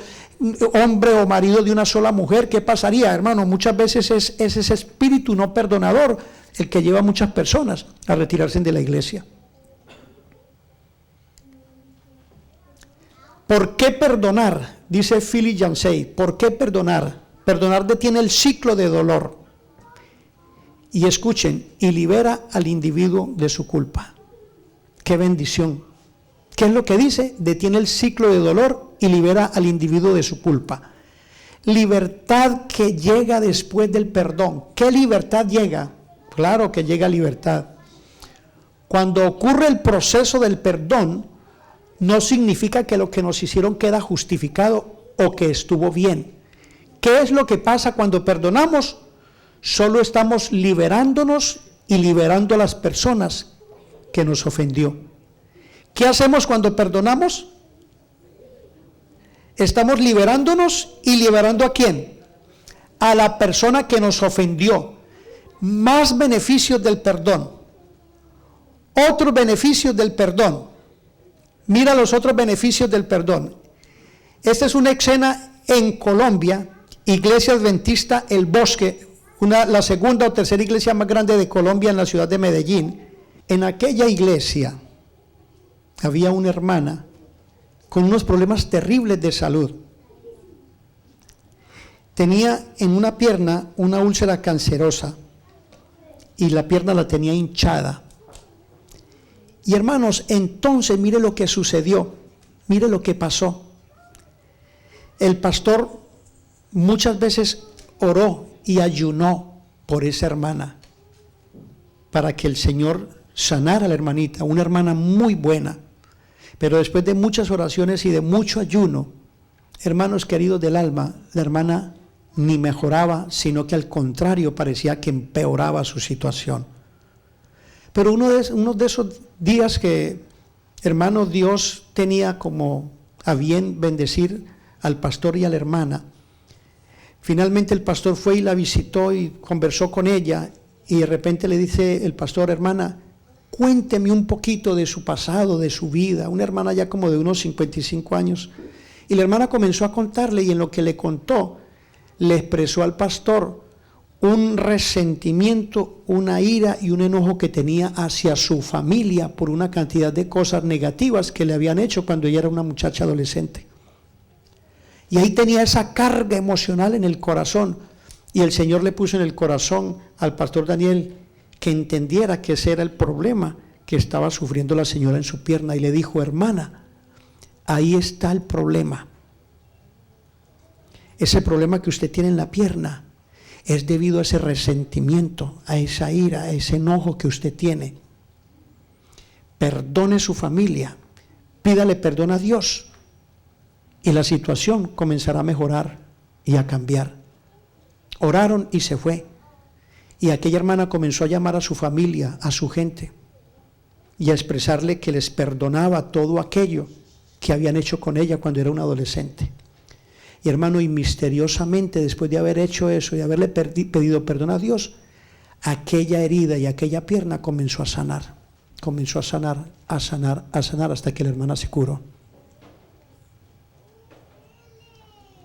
hombre o marido de una sola mujer? ¿Qué pasaría, hermano? Muchas veces es ese espíritu no perdonador el que lleva a muchas personas a retirarse de la iglesia. ¿Por qué perdonar? Dice Philip Yancey, ¿por qué perdonar? Perdonar detiene el ciclo de dolor. Y escuchen, y libera al individuo de su culpa. ¡Qué bendición! ¿Qué es lo que dice? Detiene el ciclo de dolor y libera al individuo de su culpa. Libertad que llega después del perdón. ¿Qué libertad llega? Claro que llega libertad. Cuando ocurre el proceso del perdón, no significa que lo que nos hicieron queda justificado o que estuvo bien. ¿Qué es lo que pasa cuando perdonamos? Solo estamos liberándonos y liberando a las personas que nos ofendió. ¿Qué hacemos cuando perdonamos? Estamos liberándonos y liberando ¿a quién? A la persona que nos ofendió. Más beneficios del perdón. Otros beneficios del perdón. Mira los otros beneficios del perdón. Esta es una escena en Colombia, Iglesia Adventista El Bosque, la segunda o tercera iglesia más grande de Colombia, en la ciudad de Medellín. En aquella iglesia había una hermana con unos problemas terribles de salud. Tenía en una pierna una úlcera cancerosa y la pierna la tenía hinchada. Y hermanos, entonces mire lo que sucedió, mire lo que pasó. El pastor muchas veces oró y ayunó por esa hermana para que el Señor sanara a la hermanita, una hermana muy buena. Pero después de muchas oraciones y de mucho ayuno, hermanos queridos del alma, la hermana ni mejoraba, sino que al contrario parecía que empeoraba su situación. Pero uno de esos días que, hermano, Dios tenía como a bien bendecir al pastor y a la hermana, finalmente el pastor fue y la visitó y conversó con ella, y de repente le dice el pastor: hermana, cuénteme un poquito de su pasado, de su vida. Una hermana ya como de unos 55 años. Y la hermana comenzó a contarle, y en lo que le contó, le expresó al pastor un resentimiento, una ira y un enojo que tenía hacia su familia por una cantidad de cosas negativas que le habían hecho cuando ella era una muchacha adolescente. Y ahí tenía esa carga emocional en el corazón, y el Señor le puso en el corazón al pastor Daniel que entendiera que ese era el problema que estaba sufriendo la señora en su pierna, y le dijo: hermana, ahí está el problema. Ese problema que usted tiene en la pierna es debido a ese resentimiento, a esa ira, a ese enojo que usted tiene. Perdone su familia, pídale perdón a Dios, y la situación comenzará a mejorar y a cambiar. Oraron y se fue. Y aquella hermana comenzó a llamar a su familia, a su gente, y a expresarle que les perdonaba todo aquello que habían hecho con ella cuando era una adolescente. Y hermano, y misteriosamente, después de haber hecho eso y haberle pedido perdón a Dios, aquella herida y aquella pierna comenzó a sanar. Comenzó a sanar, a sanar, a sanar, hasta que la hermana se curó.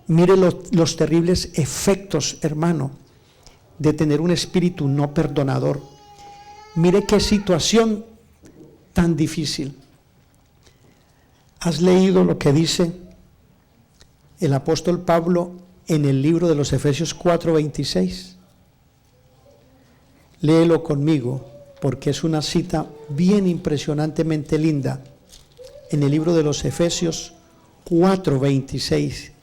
Mire los terribles efectos, hermano, de tener un espíritu no perdonador. Mire qué situación tan difícil. ¿Has leído lo que dice el apóstol Pablo en el libro de los Efesios 4:26? Léelo conmigo, porque es una cita bien impresionantemente linda. En el libro de los Efesios 4:26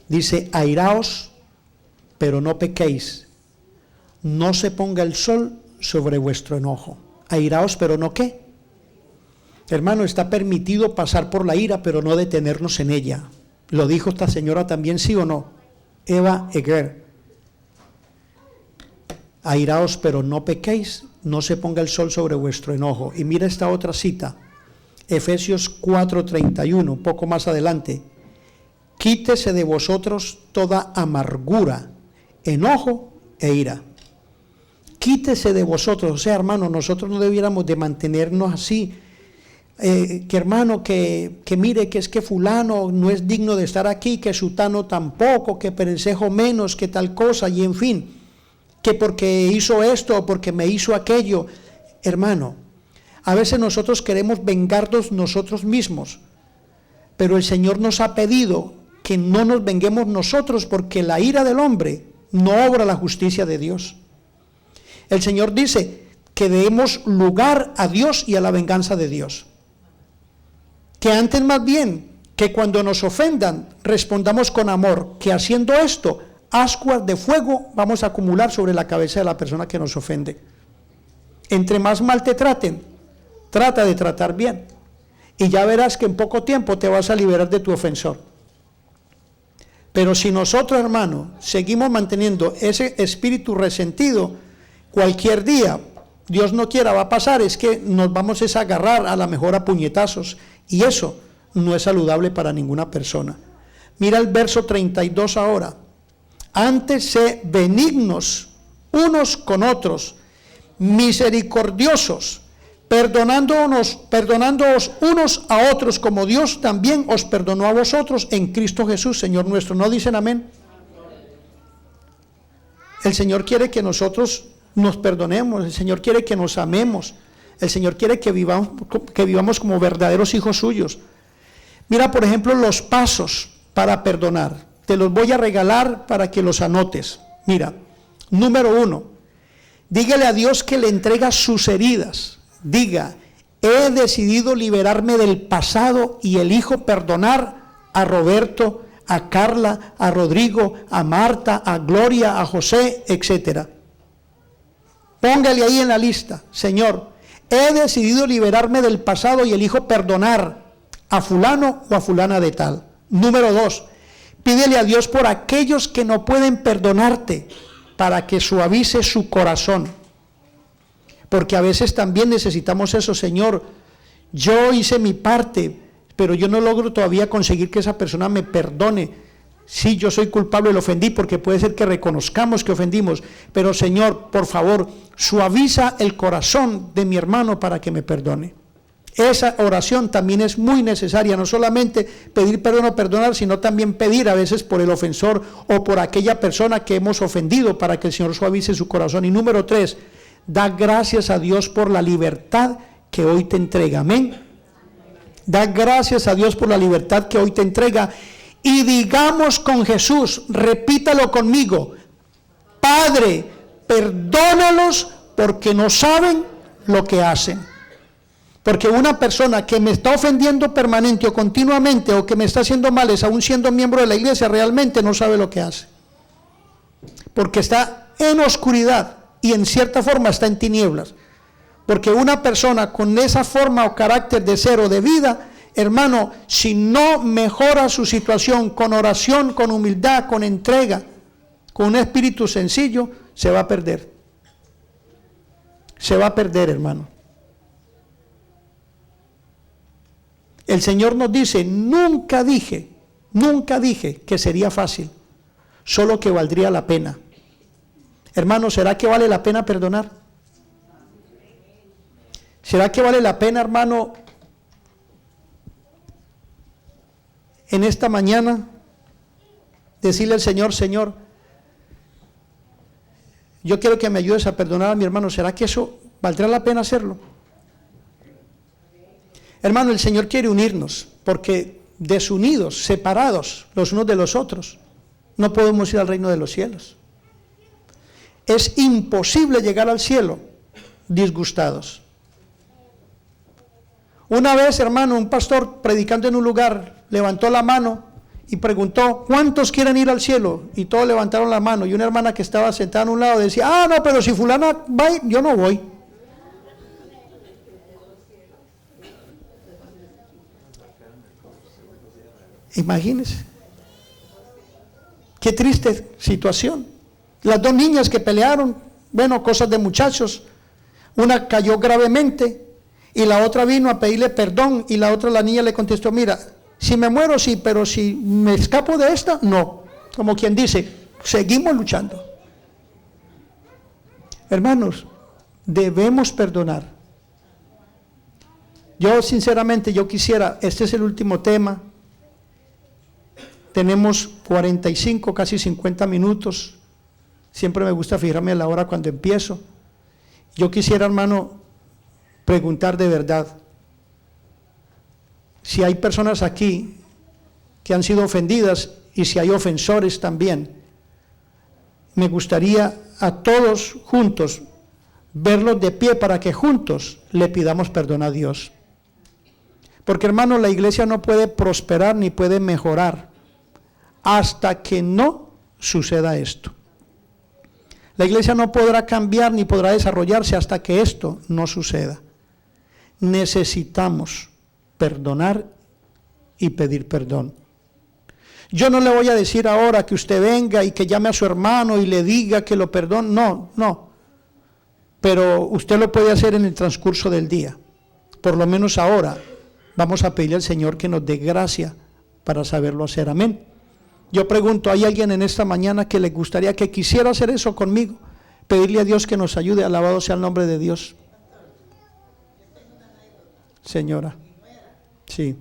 dice: airaos, pero no pequéis, no se ponga el sol sobre vuestro enojo. Airaos, pero no ¿qué? Hermano, está permitido pasar por la ira, pero no detenernos en ella. Lo dijo esta señora también, ¿sí o no? Eva Eger. Airaos, pero no pequéis, no se ponga el sol sobre vuestro enojo. Y mira esta otra cita, Efesios 4:31, un poco más adelante: quítese de vosotros toda amargura, enojo e ira. Quítese de vosotros. O sea, hermano, nosotros no debiéramos de mantenernos así, que hermano, que mire que es que fulano no es digno de estar aquí, que sutano tampoco, que perencejo menos, que tal cosa, y en fin, que porque hizo esto o porque me hizo aquello. Hermano, a veces nosotros queremos vengarnos nosotros mismos, pero el Señor nos ha pedido que no nos venguemos nosotros, porque la ira del hombre no obra la justicia de Dios. El Señor dice que demos lugar a Dios y a la venganza de Dios. Que antes más bien que cuando nos ofendan respondamos con amor, que haciendo esto ascuas de fuego vamos a acumular sobre la cabeza de la persona que nos ofende. Entre más mal te traten, trata de tratar bien, y ya verás que en poco tiempo te vas a liberar de tu ofensor. Pero si nosotros, hermano, seguimos manteniendo ese espíritu resentido, cualquier día, Dios no quiera, va a pasar, es que nos vamos a agarrar a la mejor a puñetazos, y eso no es saludable para ninguna persona. Mira el verso 32 ahora: antes sé benignos unos con otros, misericordiosos, perdonándoos unos a otros, como Dios también os perdonó a vosotros en Cristo Jesús, Señor nuestro. ¿No dicen amén? El Señor quiere que nosotros nos perdonemos, el Señor quiere que nos amemos, el Señor quiere que vivamos como verdaderos hijos suyos. Mira, por ejemplo, los pasos para perdonar. Te los voy a regalar para que los anotes. Mira, número 1, dígale a Dios que le entrega sus heridas. Diga: he decidido liberarme del pasado y elijo perdonar a Roberto, a Carla, a Rodrigo, a Marta, a Gloria, a José, etc. Póngale ahí en la lista: Señor, he decidido liberarme del pasado y elijo perdonar a fulano o a fulana de tal. Número 2, pídele a Dios por aquellos que no pueden perdonarte, para que suavice su corazón. Porque a veces también necesitamos eso. Señor, yo hice mi parte, pero yo no logro todavía conseguir que esa persona me perdone. Sí, yo soy culpable, lo ofendí, porque puede ser que reconozcamos que ofendimos, pero Señor, por favor, suaviza el corazón de mi hermano para que me perdone. Esa oración también es muy necesaria, no solamente pedir perdón o perdonar, sino también pedir a veces por el ofensor o por aquella persona que hemos ofendido, para que el Señor suavice su corazón. Y número 3, da gracias a Dios por la libertad que hoy te entrega. Amén. Da gracias a Dios por la libertad que hoy te entrega. Y digamos con Jesús, repítalo conmigo: Padre, perdónalos porque no saben lo que hacen. Porque una persona que me está ofendiendo permanente o continuamente, o que me está haciendo males, aún siendo miembro de la iglesia, realmente no sabe lo que hace. Porque está en oscuridad y en cierta forma está en tinieblas. Porque una persona con esa forma o carácter de ser o de vida, hermano, si no mejora su situación con oración, con humildad, con entrega, con un espíritu sencillo, se va a perder. Se va a perder, hermano. El Señor nos dice: nunca dije que sería fácil, solo que valdría la pena. Hermano, ¿será que vale la pena perdonar? ¿Será que vale la pena, hermano, en esta mañana decirle al Señor: Señor, yo quiero que me ayudes a perdonar a mi hermano? ¿Será que eso valdrá la pena hacerlo? Hermano, el Señor quiere unirnos, porque desunidos, separados los unos de los otros, no podemos ir al reino de los cielos. Es imposible llegar al cielo disgustados. Una vez, hermano, un pastor predicando en un lugar levantó la mano y preguntó: ¿cuántos quieren ir al cielo? Y todos levantaron la mano, y una hermana que estaba sentada en un lado decía: ah, no, pero si fulana va, yo no voy. Imagínense. Qué triste situación. Las dos niñas que pelearon, bueno, cosas de muchachos, una cayó gravemente y la otra vino a pedirle perdón, y la niña le contestó: mira, si me muero sí, pero si me escapo de esta, no. Como quien dice, seguimos luchando. Hermanos, debemos perdonar. Yo sinceramente, yo quisiera, este es el último tema. Tenemos 45, casi 50 minutos. Siempre me gusta fijarme en la hora cuando empiezo. Yo quisiera, hermano, preguntar de verdad: si hay personas aquí que han sido ofendidas, y si hay ofensores también, me gustaría a todos juntos verlos de pie para que juntos le pidamos perdón a Dios. Porque, hermano, la iglesia no puede prosperar ni puede mejorar hasta que no suceda esto. La iglesia no podrá cambiar ni podrá desarrollarse hasta que esto no suceda. Necesitamos perdonar y pedir perdón. Yo no le voy a decir ahora que usted venga y que llame a su hermano y le diga que lo perdone. No. Pero usted lo puede hacer en el transcurso del día. Por lo menos ahora vamos a pedirle al Señor que nos dé gracia para saberlo hacer. Amén. Yo pregunto: ¿hay alguien en esta mañana que le gustaría, que quisiera hacer eso conmigo? Pedirle a Dios que nos ayude. Alabado sea el nombre de Dios. Señora. Sí.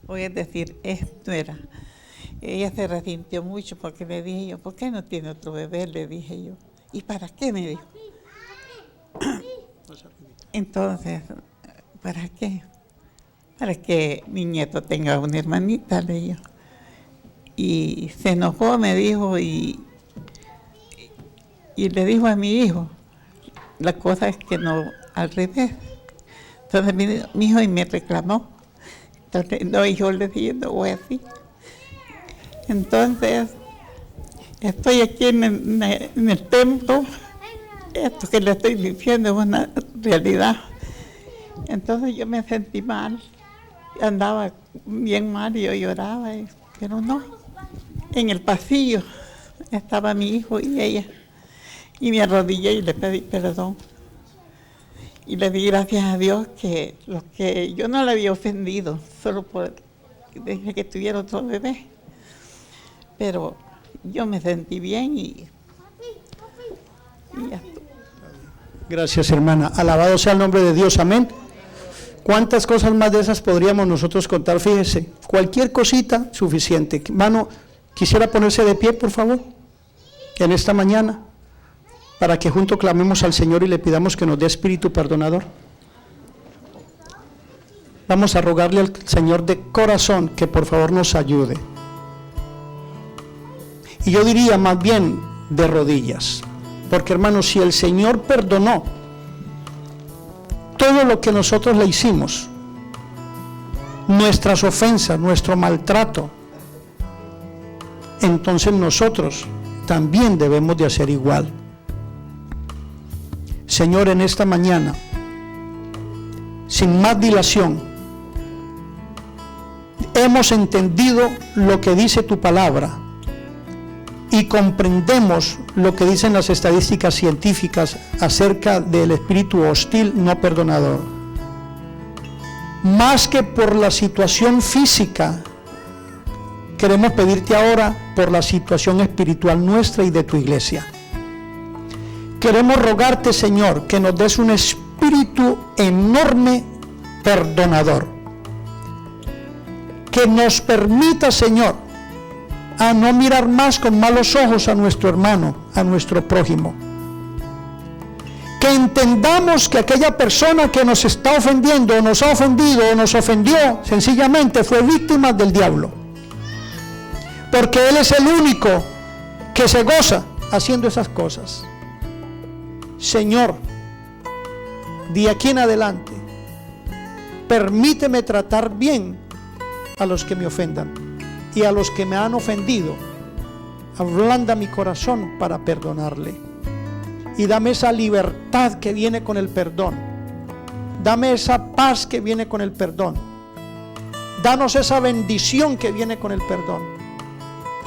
Voy a decir, esto era. Ella se resintió mucho porque le dije yo: ¿por qué no tiene otro bebé? Le dije yo. ¿Y para qué? Me dijo. Entonces, ¿para qué? Para que mi nieto tenga una hermanita, le dijo. Y se enojó, me dijo, y le dijo a mi hijo: la cosa es que no, al revés. Entonces mi hijo y me reclamó. Entonces, no, yo le dije: no voy así. Entonces, estoy aquí en el templo. Esto que le estoy diciendo es una realidad. Entonces yo me sentí mal andaba bien mal y yo lloraba, pero no. En el pasillo estaba mi hijo y ella, y me arrodillé y le pedí perdón. Y le di gracias a Dios que yo no le había ofendido, solo por desde que tuviera otro bebé. Pero yo me sentí bien y ya estuvo. Gracias, hermana. Alabado sea el nombre de Dios. Amén. ¿Cuántas cosas más de esas podríamos nosotros contar? Fíjese, cualquier cosita suficiente. Hermano, quisiera ponerse de pie, por favor, en esta mañana, para que juntos clamemos al Señor y le pidamos que nos dé espíritu perdonador. Vamos a rogarle al Señor de corazón que por favor nos ayude. Y yo diría más bien de rodillas, porque hermanos, si el Señor perdonó todo lo que nosotros le hicimos, nuestras ofensas, nuestro maltrato, entonces nosotros también debemos de hacer igual. Señor, en esta mañana, sin más dilación, hemos entendido lo que dice tu palabra y comprendemos lo que dicen las estadísticas científicas acerca del espíritu hostil no perdonador. Más que por la situación física, queremos pedirte ahora por la situación espiritual nuestra y de tu iglesia. Queremos rogarte, Señor, que nos des un espíritu enorme perdonador, que nos permita, Señor, a no mirar más con malos ojos a nuestro hermano, a nuestro prójimo. Que entendamos que aquella persona que nos está ofendiendo, o nos ha ofendido, o nos ofendió, sencillamente fue víctima del diablo. Porque Él es el único que se goza haciendo esas cosas. Señor, de aquí en adelante, permíteme tratar bien a los que me ofendan y a los que me han ofendido. Ablanda mi corazón para perdonarle y dame esa libertad que viene con el perdón. Dame esa paz que viene con el perdón. Danos esa bendición que viene con el perdón.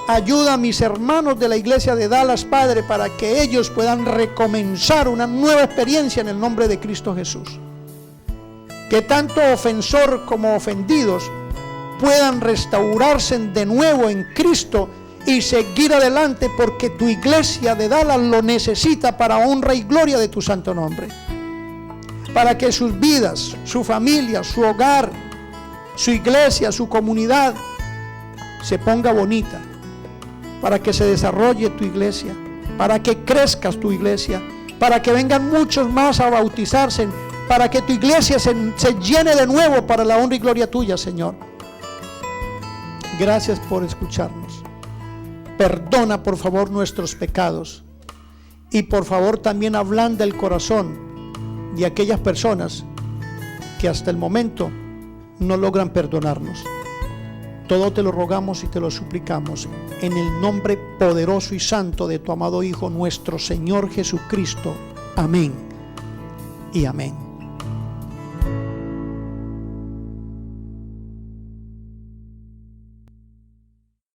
Ayuda a mis hermanos de la iglesia de Dallas, Padre, para que ellos puedan recomenzar una nueva experiencia en el nombre de Cristo Jesús. Que tanto ofensor como ofendidos puedan restaurarse de nuevo en Cristo y seguir adelante, porque tu iglesia de Dallas lo necesita para honra y gloria de tu santo nombre. Para que sus vidas, su familia, su hogar, su iglesia, su comunidad se ponga bonita. Para que se desarrolle tu iglesia, para que crezcas tu iglesia, para que vengan muchos más a bautizarse, para que tu iglesia se llene de nuevo para la honra y gloria tuya, Señor. Gracias por escucharnos. Perdona por favor nuestros pecados y por favor también ablanda el corazón de aquellas personas que hasta el momento no logran perdonarnos. Todo te lo rogamos y te lo suplicamos en el nombre poderoso y santo de tu amado Hijo, nuestro Señor Jesucristo. Amén y amén.